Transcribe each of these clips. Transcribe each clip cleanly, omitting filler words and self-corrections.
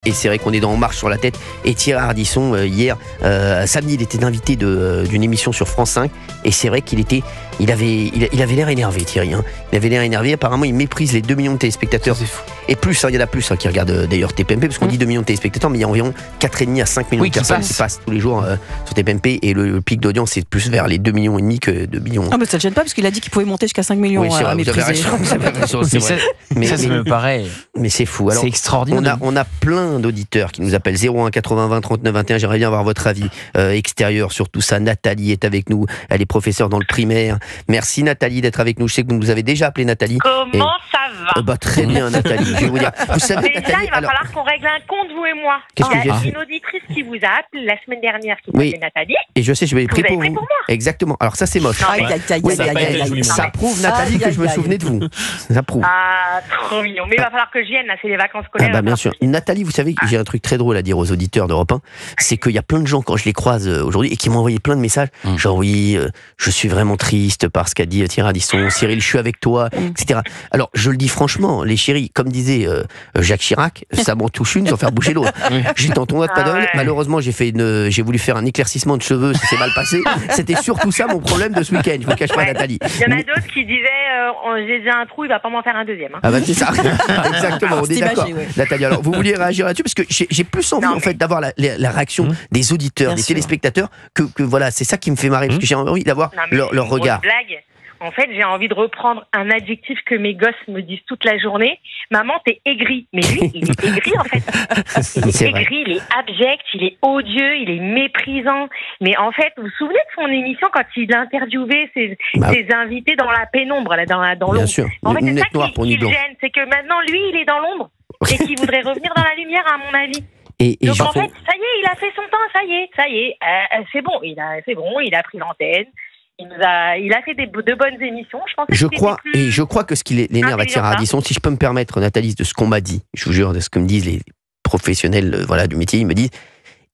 Et c'est vrai qu'on est dans On marche sur la tête. Et Thierry Ardisson, hier, samedi, il était invité d'une émission sur France 5. Et c'est vrai il avait l'air énervé, Thierry. Hein. Il avait l'air énervé. Apparemment, il méprise les 2 millions de téléspectateurs. Et plus, il y en a plus qui regardent d'ailleurs TPMP, parce qu'on dit 2 millions de téléspectateurs, mais il y a environ 4,5 à 5 millions de personnes qui passent tous les jours sur TPMP. Et le pic d'audience, c'est plus vers les 2,5 millions que 2 millions. Ah, mais ça ne gêne pas, parce qu'il a dit qu'il pouvait monter jusqu'à 5 millions. Oui, c'est vrai, vous avez raison. Mais ça me paraît. Mais c'est fou. Alors, c'est extraordinaire. On a plein d'auditeurs qui nous appellent 01 80 20 39 21. J'aimerais bien avoir votre avis extérieur sur tout ça. Nathalie est avec nous. Elle est professeure dans le primaire. Merci Nathalie d'être avec nous. Je sais que vous nous avez déjà appelé Nathalie. Comment ça va? Très bien Nathalie. Je vais vous dire. Vous savez, déjà, Nathalie, il va falloir qu'on règle un compte, vous et moi. Qu'est-ce que Il y j'ai a fait une auditrice qui vous a appelé la semaine dernière, qui s'appelle Nathalie. Et je sais, je vais Vous avez pour pris vous. pour moi. Exactement. Alors ça c'est moche. Ça prouve Nathalie que je me souvenais de vous. Ça prouve. Ah, trop mignon. Mais il va falloir que je vienne, là, c'est les vacances scolaires. Bien sûr. Nathalie, vous savez que j'ai un truc très drôle à dire aux auditeurs d'Europe 1, c'est qu'il y a plein de gens, quand je les croise aujourd'hui, et qui m'ont envoyé plein de messages, genre oui, je suis vraiment triste par ce qu'a dit Thierry Ardisson, Cyril, je suis avec toi, etc. Alors, je le dis franchement, les chéris, comme disait Jacques Chirac, ça m'en touche une sans faire bouger l'autre. J'étais en tournoi de paddle, malheureusement, j'ai voulu faire un éclaircissement de cheveux, ça s'est mal passé. C'était surtout ça mon problème de ce week-end, je vous cache pas, Nathalie. Il y en a d'autres qui disaient, j'ai déjà un trou, il va pas m'en faire un deuxième. Hein. Ah bah c'est ça, exactement, on est d'accord. Nathalie, alors vous vouliez réagir là-dessus, parce que j'ai plus envie en fait d'avoir la réaction des auditeurs, des téléspectateurs, que voilà, c'est ça qui me fait marrer, parce que j'ai envie d'avoir leur regard. Blague. En fait, j'ai envie de reprendre un adjectif que mes gosses me disent toute la journée. Maman, t'es aigri. Mais lui, il est aigri, en fait. Il est aigri, il est abject, il est odieux, il est méprisant. Mais en fait, vous vous souvenez de son émission quand il interviewait ses invités dans la pénombre, là, dans l'ombre. Bien sûr. En fait, c'est ça qui le gêne. C'est que maintenant, lui, il est dans l'ombre et qu'il voudrait revenir dans la lumière, à mon avis. Donc en fait, ça y est, il a fait son temps, ça y est, c'est bon, il a pris l'antenne. Il a fait de bonnes émissions. Je crois que ce qui l'énerve à Thierry Ardisson, si je peux me permettre, Nathalie, de ce qu'on m'a dit, je vous jure, de ce que me disent les professionnels du métier, ils me disent,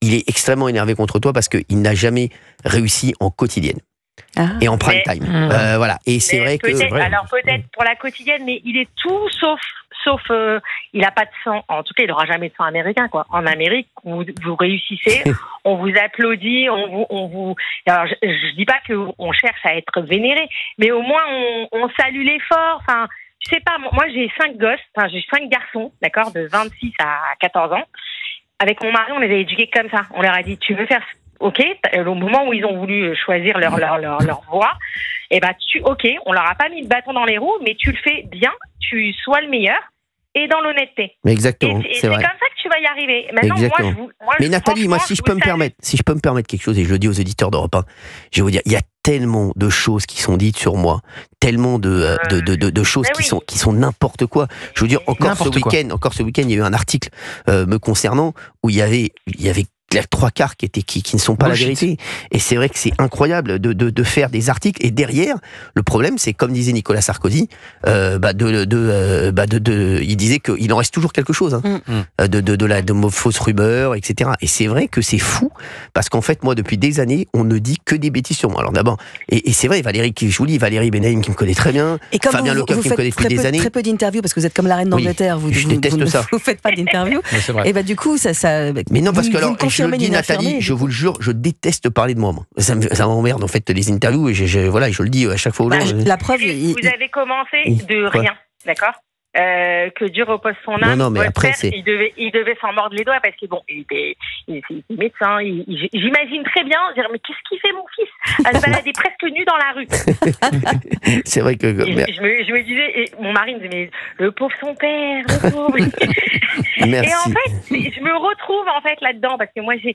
il est extrêmement énervé contre toi parce qu'il n'a jamais réussi en quotidienne. Et en prime time. Voilà. Et c'est vrai que. Alors peut-être pour la quotidienne, mais il est tout sauf il n'a pas de sang. En tout cas, il n'aura jamais de sang américain, quoi. En Amérique, vous réussissez, on vous applaudit, on vous. Alors je dis pas qu'on cherche à être vénéré, mais au moins on salue l'effort. Enfin, je sais pas. Moi, j'ai 5 gosses. Enfin, j'ai 5 garçons, d'accord, de 26 à 14 ans. Avec mon mari, on les a éduqués comme ça. On leur a dit, tu veux faire. Ok, au moment où ils ont voulu choisir leur voie, on leur a pas mis le bâton dans les roues, mais tu le fais bien, tu sois le meilleur et dans l'honnêteté. Exactement, c'est comme ça que tu vas y arriver. Maintenant, mais Nathalie, si je peux me permettre quelque chose, et je le dis aux auditeurs d'Europe 1, je vais vous dire, il y a tellement de choses qui sont dites sur moi, tellement de choses qui sont n'importe quoi. Je veux dire, encore ce week-end, il y a eu un article me concernant où il y avait 3/4 qui ne sont pas la vérité. Et c'est vrai que c'est incroyable de faire des articles. Et derrière, le problème, c'est comme disait Nicolas Sarkozy, il disait qu'il en reste toujours quelque chose, de fausses rumeurs, etc. Et c'est vrai que c'est fou, parce qu'en fait, moi, depuis des années, on ne dit que des bêtises sur moi. Alors d'abord, et c'est vrai, Valérie Benaïm qui me connaît très bien, et comme Fabien Lecoeur qui me connaît depuis des années. Très peu d'interviews, parce que vous êtes comme la reine d'Angleterre, je déteste ça. Vous faites pas d'interviews. Et du coup, ça. Mais non, parce que alors. Je le dis, Nathalie, je vous le jure, je déteste parler de moi. Ça m'emmerde en fait les interviews et je le dis à chaque fois aux gens. La preuve, vous avez commencé de rien, d'accord, que Dieu repose son âme. Non, mais après il devait s'en mordre les doigts parce que bon, il était médecin. J'imagine très bien dire mais qu'est-ce qu'il fait mon fils à se balader presque nu dans la rue. C'est vrai que je me disais, et mon mari me disait mais le pauvre son père, le pauvre. Merci. Et en fait, je me retrouve en fait là-dedans parce que moi je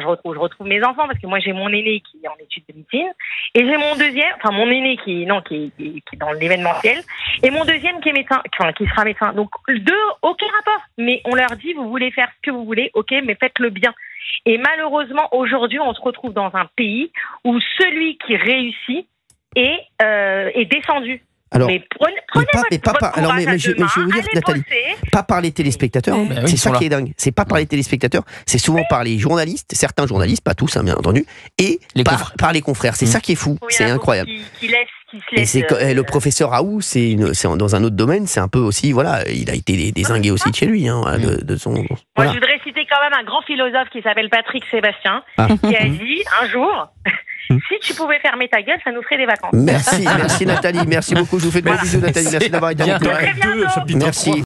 retrouve mes enfants parce que moi j'ai mon aîné qui est en études de médecine et j'ai mon deuxième, mon aîné qui est dans l'événementiel et mon deuxième qui est médecin, qui sera médecin. Donc aucun rapport. Mais on leur dit vous voulez faire ce que vous voulez, ok, mais faites-le bien. Et malheureusement aujourd'hui on se retrouve dans un pays où celui qui réussit est descendu. Alors, mais prenez votre courage à je deux mains, vais vous dire, Nathalie, pas par les téléspectateurs, c'est ça qui est dingue. C'est pas par les téléspectateurs, c'est souvent par les journalistes, certains journalistes, pas tous, bien entendu, et par les confrères. C'est ça qui est fou, c'est incroyable. Qui qui se laisse. Et le professeur Raoult, c'est dans un autre domaine, c'est un peu aussi, voilà, il a été dézingué aussi de chez lui, hein, de son. Moi, Voilà. je voudrais citer quand même un grand philosophe qui s'appelle Patrick Sébastien, qui a dit un jour, si tu pouvais fermer ta gueule, ça nous ferait des vacances. Merci Nathalie, merci beaucoup, je vous fais de gros bisous Nathalie, merci d'avoir été avec nous. Très bientôt. Merci.